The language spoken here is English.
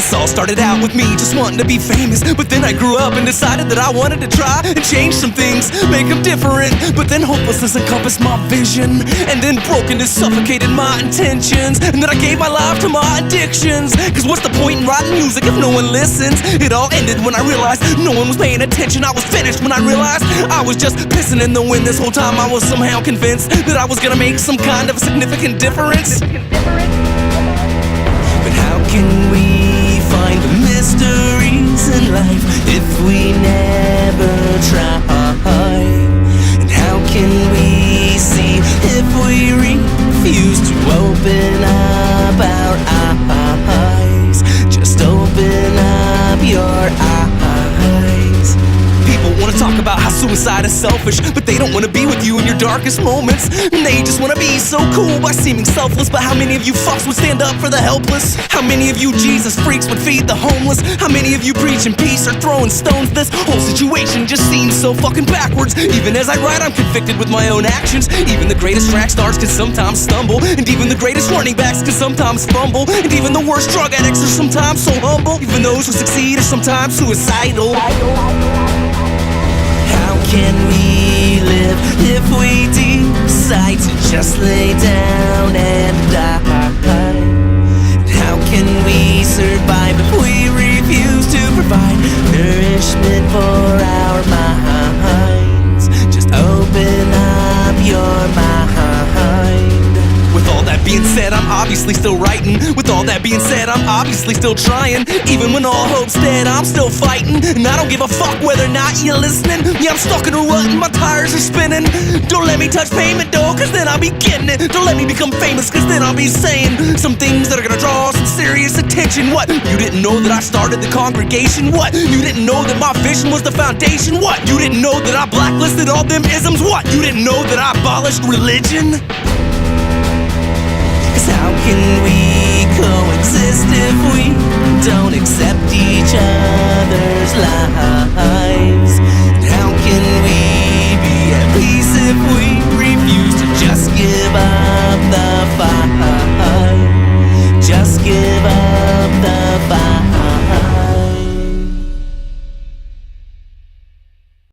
This all started out with me just wanting to be famous, but then I grew up and decided that I wanted to try and change some things, make them different. But then hopelessness encompassed my vision, and then brokenness suffocated my intentions, and then I gave my life to my addictions. Cause what's the point in writing music if no one listens? It all ended when I realized no one was paying attention. I was finished when I realized I was just pissing in the wind. This whole time I was somehow convinced that I was gonna make some kind of a significant difference. But how can we find the mysteries in life if we never try? And how can we see if we refuse to open up our eyes? Just open up your eyes. People wanna talk about how suicide is selfish, but they don't wanna be with you in your darkest moments. And they just wanna be so cool by seeming selfless. But how many of you fucks would stand up for the helpless? How many of you Jesus freaks would feed the homeless? How many of you preaching peace or throwing stones? This whole situation just seems so fucking backwards. Even as I write, I'm convicted with my own actions. Even the greatest track stars can sometimes stumble, and even the greatest running backs can sometimes fumble, and even the worst drug addicts are sometimes so humble. Even those who succeed are sometimes suicidal. How can we live if we decide to just lay down and die? How can we survive if we refuse to provide nourishment for our minds? Just open up your mind. With all that being said, I'm obviously still writing. With all that being said, I'm obviously still trying. Even when all hope's dead, I'm still fighting. And I don't give a fuck whether or not you're listening. Yeah, I'm stuck in a rut and my tires are spinning. Don't let me touch payment though, cause then I'll be getting it. Don't let me become famous, cause then I'll be saying some things that are gonna draw some serious attention. What? You didn't know that I started the congregation? What? You didn't know that my vision was the foundation? What? You didn't know that I blacklisted all them isms? What? You didn't know that I abolished religion? How can we coexist if we don't accept each other's lies?